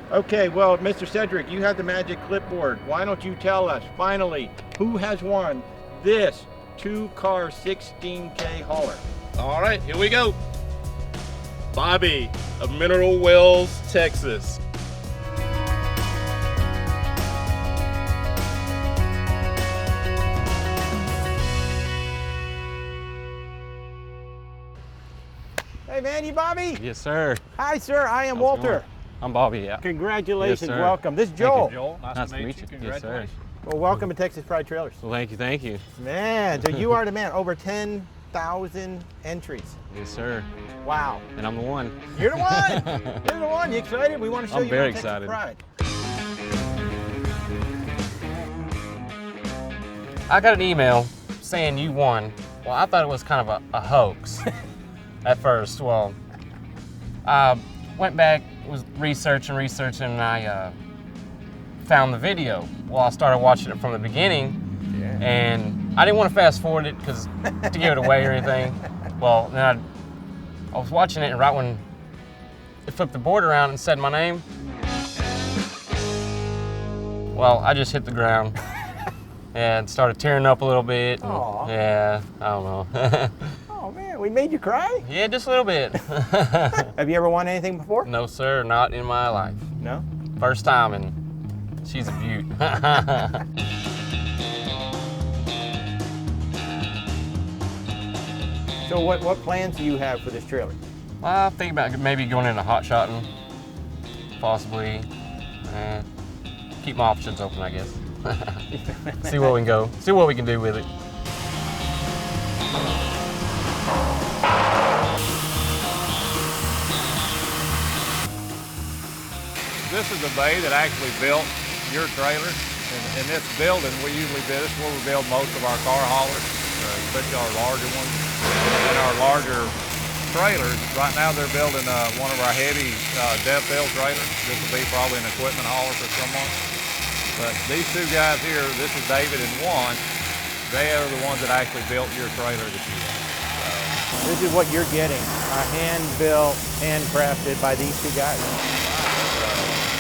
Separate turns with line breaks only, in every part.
Okay, well, Mr. Cedric, you have the magic clipboard. Why don't you tell us, finally, who has won this 2-car 16K hauler?
All right, here we go. Bobby of Mineral Wells, Texas.
Hey, man, you Bobby?
Yes, sir.
Hi, sir. I am
How's it
Walter.
going? I'm Bobby, yeah.
Congratulations.
Yes, sir.
Welcome. This is
Thank you,
Joel.
Joel, nice to meet you.
Yes, sir.
Congratulations.
Well, welcome to Texas Pride Trailers.
Well, thank you.
Man, so you are the man. Over 10,000 entries.
Yes, sir.
Wow.
And I'm the one.
You're the one. You're the one. You excited? We want to show
I'm
you
very
Texas
excited.
Pride.
I got an email saying you won. Well, I thought it was kind of a hoax at first. Well, I went back, was researching, and I found the video. Well, I started watching it from the beginning, and I didn't want to fast forward it because to give it away or anything. Well, then I was watching it, and right when it flipped the board around and said my name, well, I just hit the ground and started tearing up a little bit. And,
Aw.
yeah, I don't know.
Oh, man, we made you cry?
Yeah, just a little bit.
Have you ever won anything before?
No, sir, not in my life.
No?
First time, and she's a beaut.
So what plans do you have for this trailer?
Well, I think about maybe going into hot shotting, possibly. Keep my options open, I guess. See where we can go. See what we can do with it.
This is the bay that actually built your trailer. In this building, this is where we build most of our car haulers, especially our larger ones. And our larger trailers, right now they're building one of our heavy depth fill trailers. This will be probably an equipment hauler for someone. But these two guys here, this is David and Juan, they are the ones that actually built your trailer that you have.
This is what you're getting, hand-built, handcrafted by these two guys.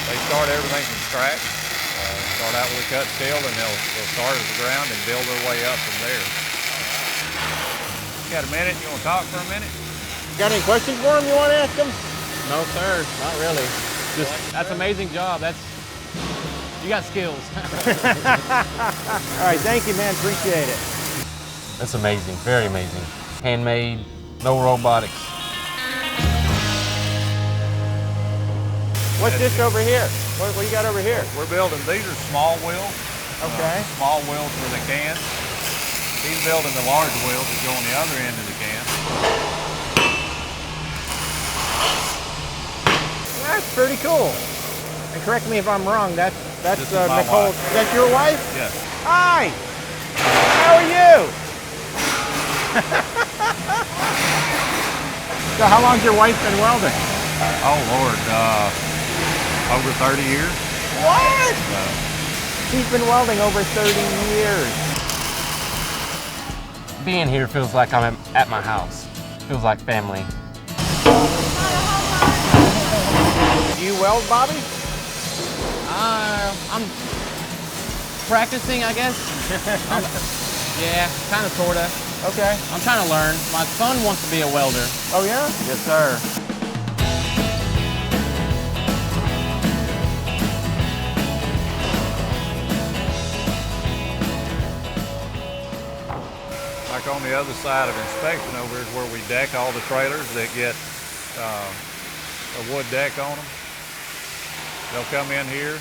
They start everything from scratch. Start out with a cut steel, and they'll start at the ground and build their way up from there. You got a minute? You want to talk for a minute?
Got any questions for him you want to ask him?
No, sir, not really. Just that's amazing job. You got skills.
All right, thank you, man. Appreciate it.
That's amazing, very amazing. Handmade, no robotics.
What's this over here? What do you got over here?
We're building, these are small wheels.
Okay.
Small wheels for the can. He's building the large wheels that go on the other end of the can.
That's pretty cool. And correct me if I'm wrong, that's
This is my
Nicole.
wife.
Is that your wife?
Yes.
Hi. How are you? So how long's your wife been welding?
Oh, Lord. Over 30 years.
What? She's been welding over 30 years.
Being here feels like I'm at my house. Feels like family.
Do you weld, Bobby?
I'm practicing, I guess. Yeah, kind of, sort of.
Okay.
I'm trying to learn. My son wants to be a welder.
Oh, yeah?
Yes, sir.
Like on the other side of inspection over here is where we deck all the trailers that get a wood deck on them. They'll come in here.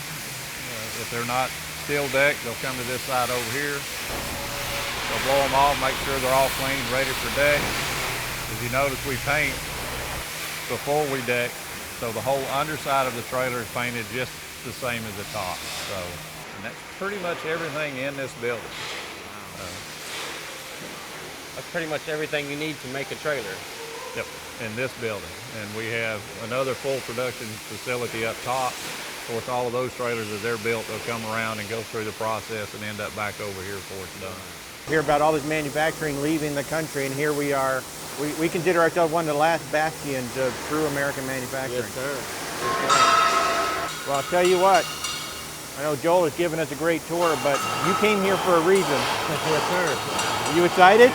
If they're not steel decked, they'll come to this side over here. They'll blow them off, make sure they're all clean, ready for deck. As you notice, we paint before we deck, so the whole underside of the trailer is painted just the same as the top. So, and that's pretty much everything in this building.
That's pretty much everything you need to make a trailer.
Yep, in this building. And we have another full production facility up top. Of course, all of those trailers, as they're built, they'll come around and go through the process and end up back over here before it's done.
Hear about all this manufacturing leaving the country, and here we are. We consider ourselves one of the last bastions of true American manufacturing.
Yes, sir.
Well, I'll tell you what. I know Joel has given us a great tour, but you came here for a reason.
Yes, sir.
Are you excited?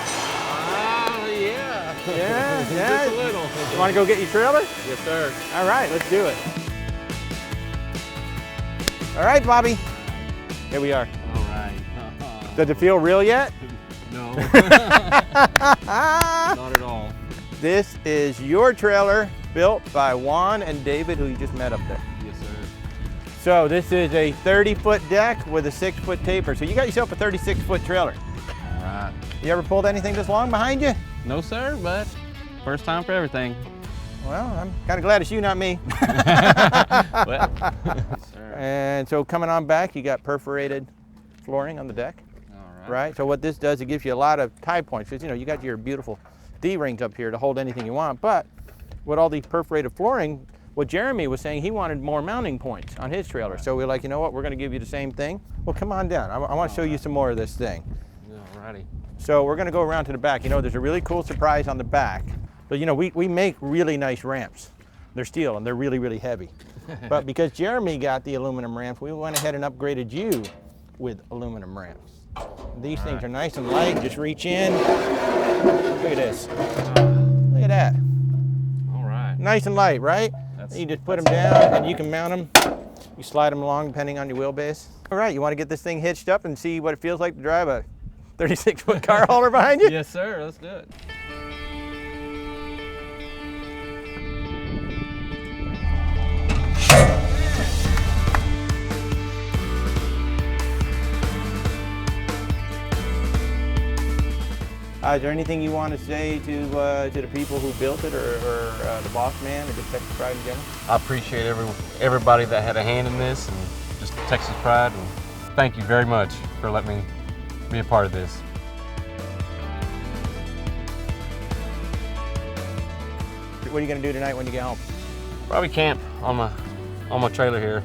Yeah.
Yeah,
Just
yeah.
a little.
You want to go get your trailer?
Yes, sir.
All right, let's do it. All right, Bobby. Here we are.
All right.
Does it feel real yet?
No. Not at all.
This is your trailer built by Juan and David, who you just met up there.
Yes, sir.
So this is a 30-foot deck with a 6-foot taper. So you got yourself a 36-foot trailer.
All right.
You ever pulled anything this long behind you?
No, sir, but first time for everything.
Well, I'm kind of glad it's you, not me.
Well, sir.
And so coming on back, you got perforated flooring on the deck,
All right.
right? So what this does, it gives you a lot of tie points. Because, you know, you got your beautiful D-rings up here to hold anything you want. But with all these perforated flooring, what Jeremy was saying, he wanted more mounting points on his trailer. So we're like, you know what, we're going to give you the same thing. Well, come on down. I want to show you some more of this thing.
All righty.
So we're going to go around to the back. You know, there's a really cool surprise on the back. So, you know, we make really nice ramps. They're steel and they're really, really heavy. But because Jeremy got the aluminum ramps, we went ahead and upgraded you with aluminum ramps. These things are nice and light. Just reach in. Look at this. Look at that.
All right.
Nice and light, right? You just put them down and you can mount them. You slide them along depending on your wheelbase. All right, you want to get this thing hitched up and see what it feels like to drive a 36-foot car hauler behind you?
Yes, sir. Let's do it.
Is there anything you want to say to the people who built it, or the boss man, or just Texas Pride in general?
I appreciate everybody that had a hand in this, and just Texas Pride. And thank you very much for letting me be a part of this.
What are you going to do tonight when you get home?
Probably camp on my trailer here.